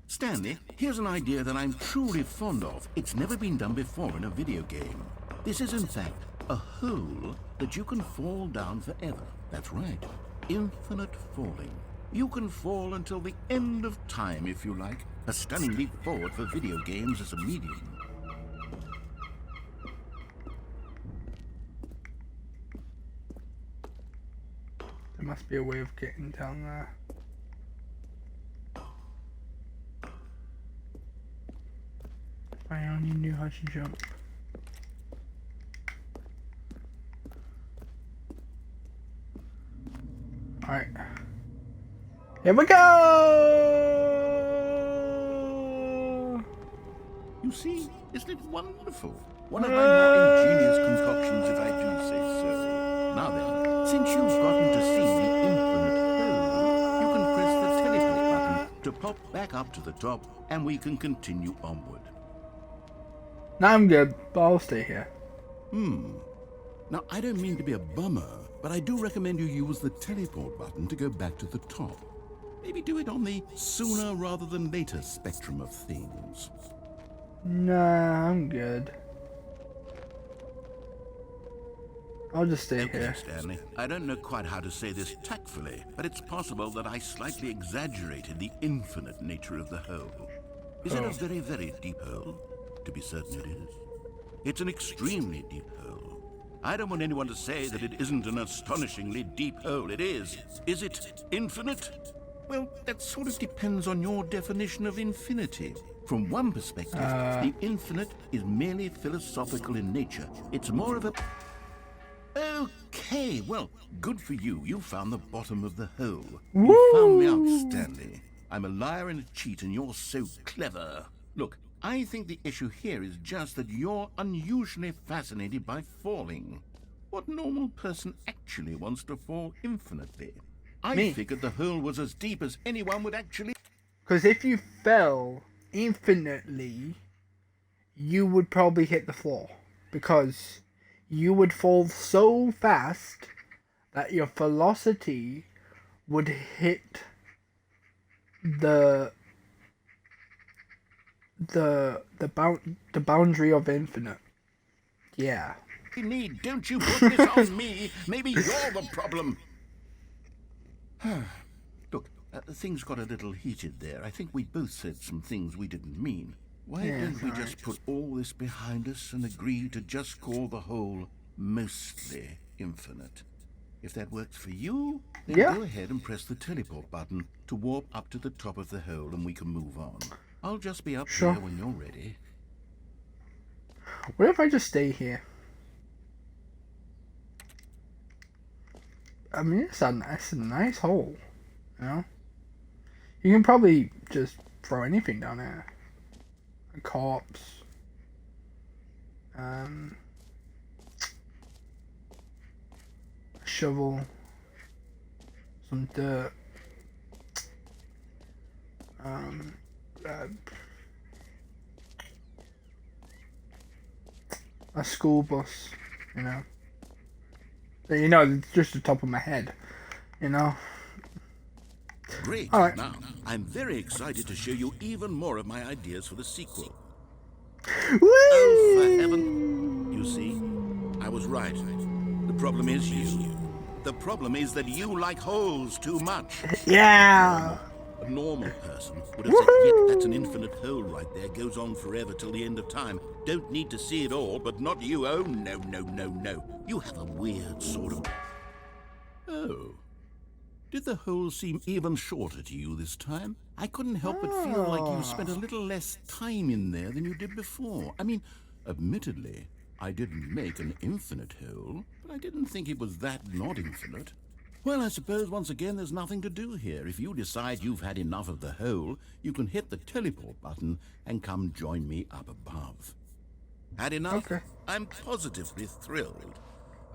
Stanley, here's an idea that I'm truly fond of. It's never been done before in a video game. This is, in fact, a hole that you can fall down forever. That's right. Infinite falling. You can fall until the end of time, if you like. A stunning leap forward for video games as a medium. There must be a way of getting down there. If I only knew how to jump. Alright. Here we go! You see, isn't it wonderful? One of my more ingenious concoctions, if I do say so. Now then, since you've gotten to see the infinite hole, you can press the teleport button to pop back up to the top, and we can continue onward. No, I'm good, but I'll stay here. Now, I don't mean to be a bummer, but I do recommend you use the teleport button to go back to the top. Maybe do it on the sooner rather than later spectrum of things. Nah, I'm good. I'll just stay Okay, here. Stanley. I don't know quite how to say this tactfully, but it's possible that I slightly exaggerated the infinite nature of the hole. Is it a very, very deep hole? To be certain it is. It's an extremely deep hole. I don't want anyone to say that it isn't an astonishingly deep hole. It is. Is it infinite? Well, that sort of depends on your definition of infinity. From one perspective, the infinite is merely philosophical in nature. It's more of a... Okay, well, good for you. You found the bottom of the hole. Woo! You found me out, Stanley. I'm a liar and a cheat, and you're so clever. Look, I think the issue here is just that you're unusually fascinated by falling. What normal person actually wants to fall infinitely? I figured the hole was as deep as anyone would actually... Because if you fell infinitely, you would probably hit the floor. Because you would fall so fast that your velocity would hit the boundary of infinite. Yeah. Need, don't you put this on me. Maybe you're the problem. Look, things got a little heated there. I think we both said some things we didn't mean. Why don't we just put all this behind us and agree to just call the whole mostly infinite? If that works for you, then go ahead and press the teleport button to warp up to the top of the hole and we can move on. I'll just be up here when you're ready. What if I just stay here? I mean, it's a nice hole, you know? You can probably just throw anything down there. A corpse. A shovel. Some dirt. A school bus, you know? You know, it's just the top of my head, you know? Great. All right. Now, I'm very excited to show you even more of my ideas for the sequel. Whee! Oh, for heaven. You see, I was right. The problem is you. The problem is that you like holes too much. Yeah! A normal person would have said, yep, that's an infinite hole right there. Goes on forever till the end of time. Don't need to see it all, but not you. Oh, no, no, no, no. You have a weird sort of... Oh. Did the hole seem even shorter to you this time? I couldn't help but feel like you spent a little less time in there than you did before. I mean, admittedly, I didn't make an infinite hole, but I didn't think it was that not infinite. Well, I suppose once again there's nothing to do here. If you decide you've had enough of the hole, you can hit the teleport button and come join me up above. Had enough? Okay. I'm positively thrilled.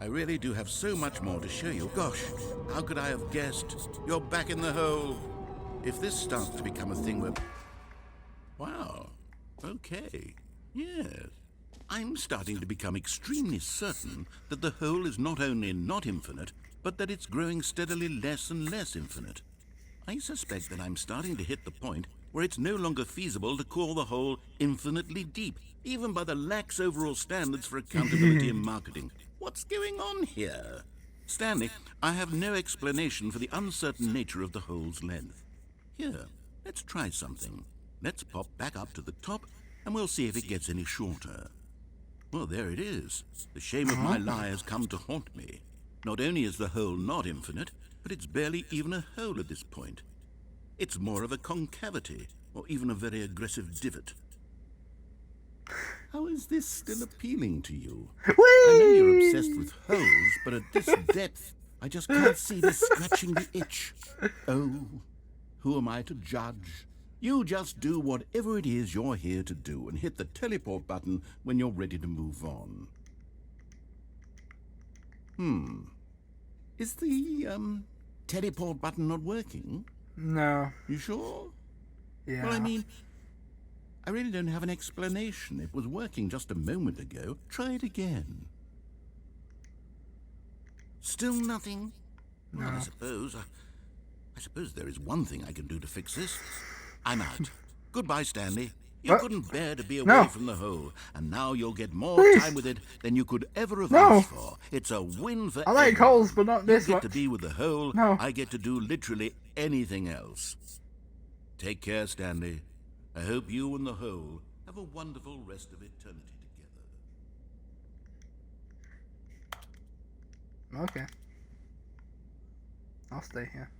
I really do have so much more to show you. Gosh, how could I have guessed? You're back in the hole. If this starts to become a thing where... Wow. Okay. Yes. I'm starting to become extremely certain that the hole is not only not infinite, but that it's growing steadily less and less infinite. I suspect that I'm starting to hit the point where it's no longer feasible to call the hole infinitely deep, even by the lax overall standards for accountability and marketing. What's going on here? Stanley, I have no explanation for the uncertain nature of the hole's length. Here, let's try something. Let's pop back up to the top, and we'll see if it gets any shorter. Well, there it is. The shame of my lie has come to haunt me. Not only is the hole not infinite, but it's barely even a hole at this point. It's more of a concavity, or even a very aggressive divot. How is this still appealing to you? Whee! I know you're obsessed with holes, but at this depth, I just can't see this scratching the itch. Oh, who am I to judge? You just do whatever it is you're here to do and hit the teleport button when you're ready to move on. Is the, teleport button not working? No. You sure? Yeah. Well, I mean, I really don't have an explanation. It was working just a moment ago. Try it again. Still nothing? No. Well, I suppose there is one thing I can do to fix this. I'm out. Goodbye, Stanley. You couldn't bear to be away from the hole, and now you'll get more time with it than you could ever have asked for. It's a win for I like everyone. holes, but not this You one. get to be with the hole. No. I get to do literally anything else. Take care, Stanley. I hope you and the hole have a wonderful rest of eternity together. Okay. I'll stay here.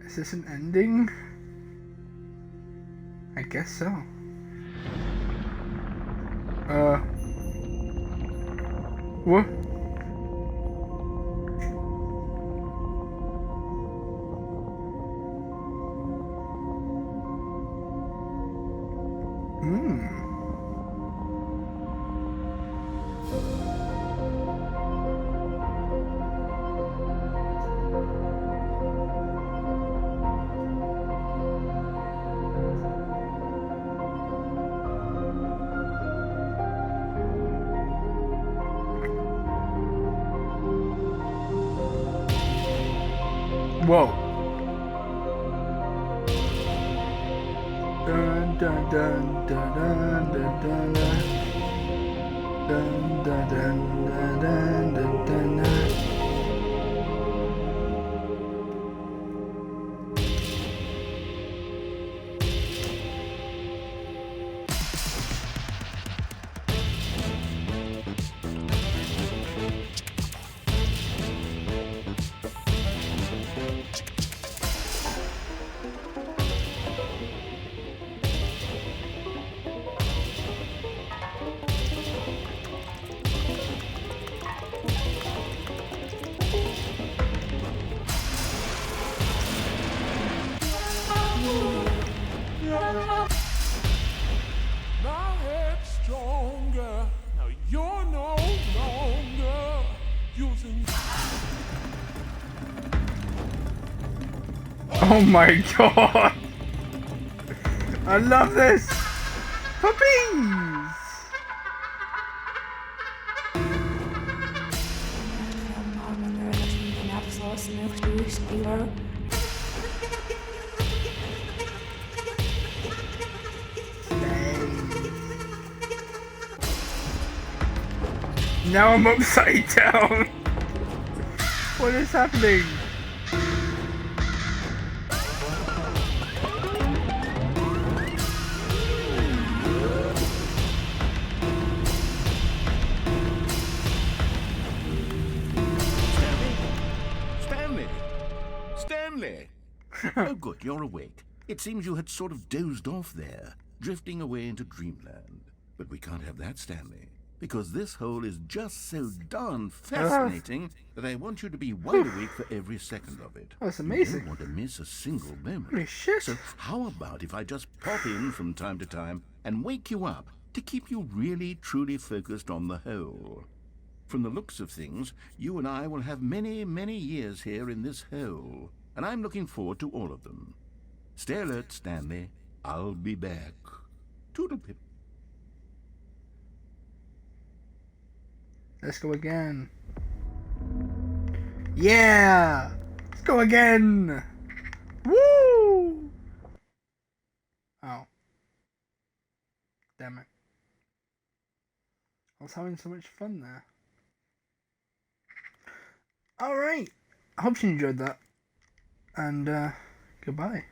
Is this an ending? I guess so. What? Whoa. Dun dun dun dun dun dun dun dun dun dun dun dun dun dun. My head's stronger. Now you're no longer using. Oh my god! I love this! Puppies! Now I'm upside down! What is happening? Stanley! Oh, good, you're awake. It seems you had sort of dozed off there, drifting away into dreamland. But we can't have that, Stanley, because this hole is just so darn fascinating that I want you to be wide awake for every second of it. That's You amazing. don't want to miss a single moment. Holy shit. So how about if I just pop in from time to time and wake you up to keep you really, truly focused on the hole? From the looks of things, you and I will have many, many years here in this hole, and I'm looking forward to all of them. Stay alert, Stanley. I'll be back. Toodle-pip. Let's go again. Yeah! Let's go again! Woo! Oh. Damn it. I was having so much fun there. Alright. I hope you enjoyed that. And, goodbye.